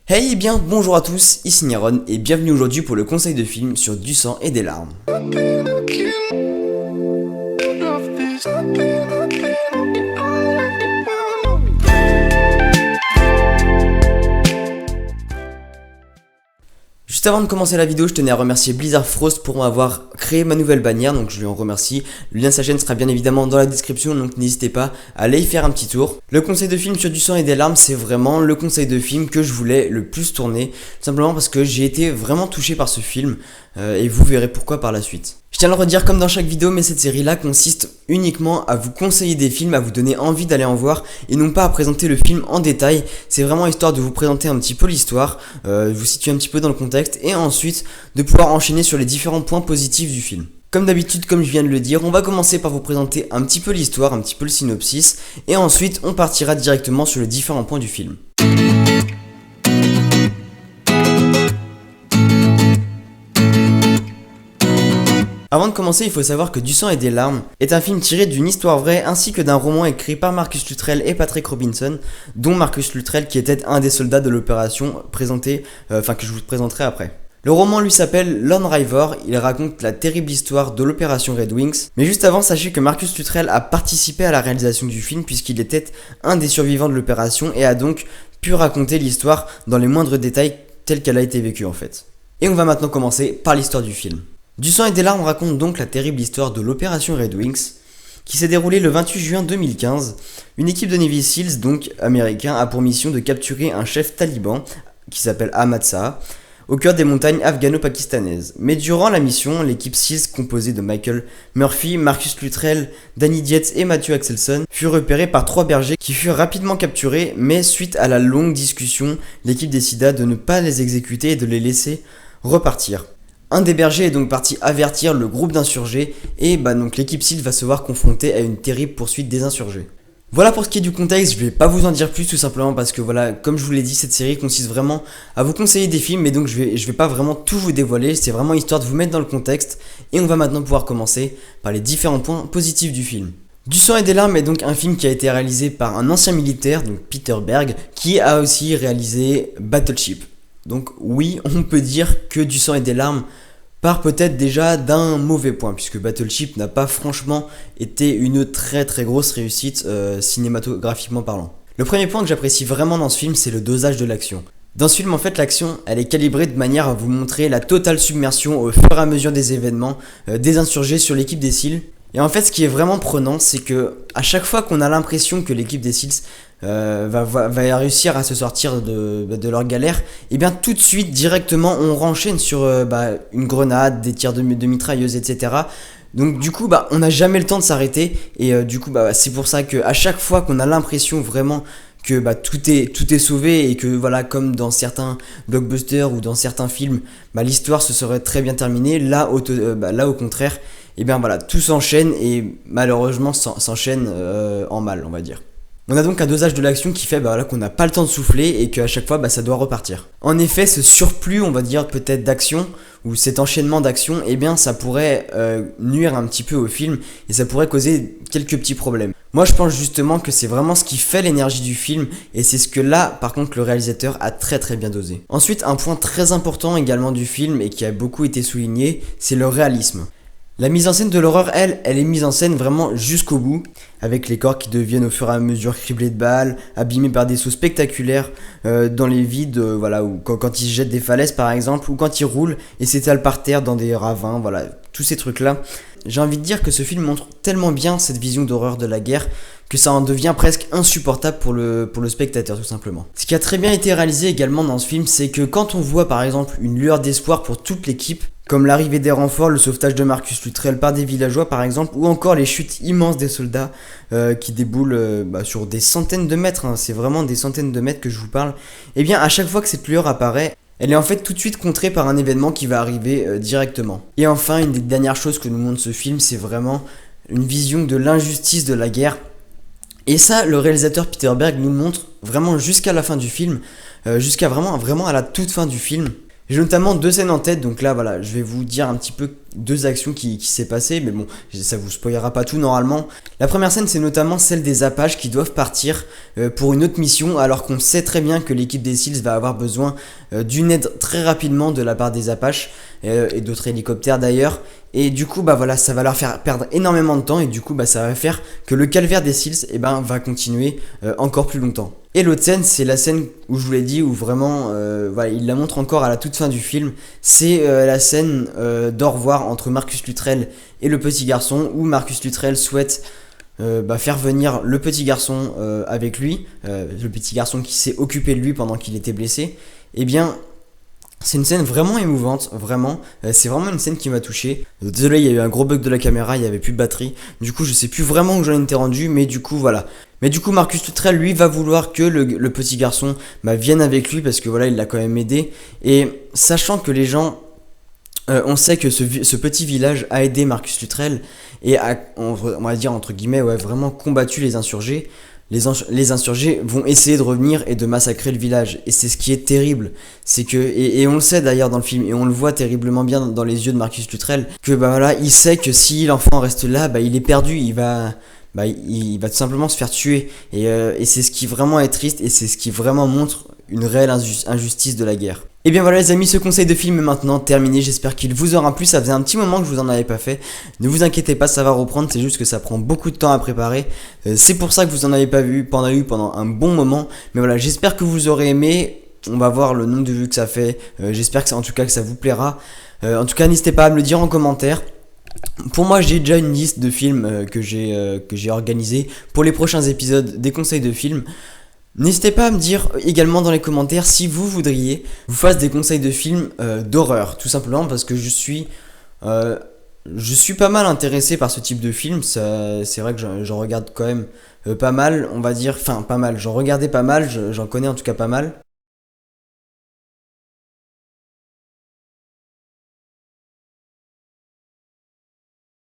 Hey et bien bonjour à tous, ici Néron et bienvenue aujourd'hui pour le conseil de film sur du sang et des larmes. Juste avant de commencer la vidéo, je tenais à remercier Blizzard Frost pour m'avoir créé ma nouvelle bannière, donc je lui en remercie. Le lien de sa chaîne sera bien évidemment dans la description, donc n'hésitez pas à aller y faire un petit tour. Le conseil de film sur du sang et des larmes, c'est vraiment le conseil de film que je voulais le plus tourner, simplement parce que j'ai été vraiment touché par ce film, et vous verrez pourquoi par la suite. Je tiens à le redire comme dans chaque vidéo, mais cette série-là consiste uniquement à vous conseiller des films, à vous donner envie d'aller en voir, et non pas à présenter le film en détail. C'est vraiment histoire de vous présenter un petit peu l'histoire, vous situer un petit peu dans le contexte, et ensuite de pouvoir enchaîner sur les différents points positifs du film. Comme d'habitude, comme je viens de le dire, on va commencer par vous présenter un petit peu l'histoire, un petit peu le synopsis, et ensuite on partira directement sur les différents points du film. Avant de commencer, il faut savoir que Du sang et des larmes est un film tiré d'une histoire vraie ainsi que d'un roman écrit par Marcus Luttrell et Patrick Robinson, dont Marcus Luttrell qui était un des soldats de l'opération que je vous présenterai après. Le roman lui s'appelle Lone River, il raconte la terrible histoire de l'opération Red Wings, mais juste avant, sachez que Marcus Luttrell a participé à la réalisation du film puisqu'il était un des survivants de l'opération et a donc pu raconter l'histoire dans les moindres détails telle qu'elle a été vécue en fait. Et on va maintenant commencer par l'histoire du film. Du sang et des larmes raconte donc la terrible histoire de l'opération Red Wings, qui s'est déroulée le 28 juin 2015. Une équipe de Navy Seals, donc américain, a pour mission de capturer un chef taliban, qui s'appelle Ahmad Shah, au cœur des montagnes afghano-pakistanaises. Mais durant la mission, l'équipe Seals, composée de Michael Murphy, Marcus Luttrell, Danny Dietz et Matthew Axelson, fut repérée par 3 bergers qui furent rapidement capturés, mais suite à la longue discussion, l'équipe décida de ne pas les exécuter et de les laisser repartir. Un des bergers est donc parti avertir le groupe d'insurgés et donc l'équipe SEAL va se voir confrontée à une terrible poursuite des insurgés. Voilà pour ce qui est du contexte, je vais pas vous en dire plus tout simplement parce que voilà, comme je vous l'ai dit, cette série consiste vraiment à vous conseiller des films, mais donc je vais pas vraiment tout vous dévoiler, c'est vraiment histoire de vous mettre dans le contexte et on va maintenant pouvoir commencer par les différents points positifs du film. Du sang et des larmes est donc un film qui a été réalisé par un ancien militaire, donc Peter Berg, qui a aussi réalisé Battleship. Donc oui, on peut dire que Du sang et des larmes part peut-être déjà d'un mauvais point, puisque Battleship n'a pas franchement été une très grosse réussite cinématographiquement parlant. Le premier point que j'apprécie vraiment dans ce film, c'est le dosage de l'action. Dans ce film, en fait, l'action, elle est calibrée de manière à vous montrer la totale submersion au fur et à mesure des événements des insurgés sur l'équipe des SEAL. Et en fait, ce qui est vraiment prenant, c'est que à chaque fois qu'on a l'impression que l'équipe des SEALs va réussir à se sortir de leur galère, et bien tout de suite, directement, on renchaîne sur une grenade, des tirs de mitrailleuse, etc. Donc du coup, on n'a jamais le temps de s'arrêter, et c'est pour ça qu'à chaque fois qu'on a l'impression vraiment que tout est sauvé et que voilà, comme dans certains blockbusters ou dans certains films, l'histoire se serait très bien terminée, là au contraire, et bien voilà, tout s'enchaîne et malheureusement s'enchaîne en mal, on va dire. On a donc un dosage de l'action qui fait qu'on n'a pas le temps de souffler et qu'à chaque fois ça doit repartir. En effet, ce surplus, on va dire peut-être d'action, ou cet enchaînement d'action, ça pourrait nuire un petit peu au film et ça pourrait causer quelques petits problèmes. Moi je pense justement que c'est vraiment ce qui fait l'énergie du film et c'est ce que là par contre le réalisateur a très bien dosé. Ensuite, un point très important également du film et qui a beaucoup été souligné, c'est le réalisme. La mise en scène de l'horreur, elle est mise en scène vraiment jusqu'au bout, avec les corps qui deviennent au fur et à mesure criblés de balles, abîmés par des sauts spectaculaires dans les vides, ou quand ils jettent des falaises par exemple, ou quand ils roulent et s'étalent par terre dans des ravins, tous ces trucs-là. J'ai envie de dire que ce film montre tellement bien cette vision d'horreur de la guerre que ça en devient presque insupportable pour le spectateur tout simplement. Ce qui a très bien été réalisé également dans ce film, c'est que quand on voit par exemple une lueur d'espoir pour toute l'équipe, comme l'arrivée des renforts, le sauvetage de Marcus Luttrell par des villageois par exemple, ou encore les chutes immenses des soldats qui déboulent sur des centaines de mètres, c'est vraiment des centaines de mètres que je vous parle, et bien à chaque fois que cette lueur apparaît, elle est en fait tout de suite contrée par un événement qui va arriver directement. Et enfin, une des dernières choses que nous montre ce film, c'est vraiment une vision de l'injustice de la guerre. Et ça, le réalisateur Peter Berg nous le montre vraiment jusqu'à la fin du film, jusqu'à vraiment à la toute fin du film. J'ai notamment 2 scènes en tête, donc là je vais vous dire un petit peu deux actions qui s'est passé, mais bon, ça vous spoilera pas tout normalement. La première scène, c'est notamment celle des Apaches qui doivent partir pour une autre mission, alors qu'on sait très bien que l'équipe des SEALs va avoir besoin d'une aide très rapidement de la part des Apaches et d'autres hélicoptères d'ailleurs. Et du coup, bah voilà, ça va leur faire perdre énormément de temps et du coup, bah ça va faire que le calvaire des SEALs, va continuer encore plus longtemps. Et l'autre scène, c'est la scène où je vous l'ai dit, où vraiment, voilà, il la montre encore à la toute fin du film. C'est la scène d'au revoir entre Marcus Luttrell et le petit garçon, où Marcus Luttrell souhaite faire venir le petit garçon avec lui, le petit garçon qui s'est occupé de lui pendant qu'il était blessé. Eh bien, c'est une scène vraiment émouvante, vraiment. C'est vraiment une scène qui m'a touché. Désolé, il y a eu un gros bug de la caméra, il n'y avait plus de batterie. Du coup, je sais plus vraiment où j'en étais rendu, mais du coup, voilà. Mais du coup, Marcus Luttrell, lui, va vouloir que le petit garçon vienne avec lui parce que voilà, il l'a quand même aidé. Et sachant que les gens, on sait que ce petit village a aidé Marcus Luttrell et a, on va dire entre guillemets, vraiment combattu les insurgés. Les insurgés vont essayer de revenir et de massacrer le village. Et c'est ce qui est terrible. C'est que, et on le sait d'ailleurs dans le film, et on le voit terriblement bien dans les yeux de Marcus Luttrell, que voilà, il sait que si l'enfant reste là, il est perdu, il va tout simplement se faire tuer. Et c'est ce qui vraiment est triste, et c'est ce qui vraiment montre une réelle injustice de la guerre. Et bien voilà les amis, ce conseil de film est maintenant terminé, j'espère qu'il vous aura plu, ça faisait un petit moment que je vous en avais pas fait, ne vous inquiétez pas, ça va reprendre, c'est juste que ça prend beaucoup de temps à préparer, c'est pour ça que vous en avez pas vu pendant un bon moment, mais voilà, j'espère que vous aurez aimé, on va voir le nombre de vues que ça fait, j'espère que en tout cas que ça vous plaira, en tout cas n'hésitez pas à me le dire en commentaire. Pour moi, j'ai déjà une liste de films que j'ai organisé pour les prochains épisodes des conseils de films. N'hésitez pas à me dire également dans les commentaires si vous voudriez que je vous fasse des conseils de films d'horreur, tout simplement parce que je suis pas mal intéressé par ce type de film. C'est vrai que j'en regarde quand même pas mal, on va dire, enfin pas mal, j'en regardais pas mal, j'en connais en tout cas pas mal.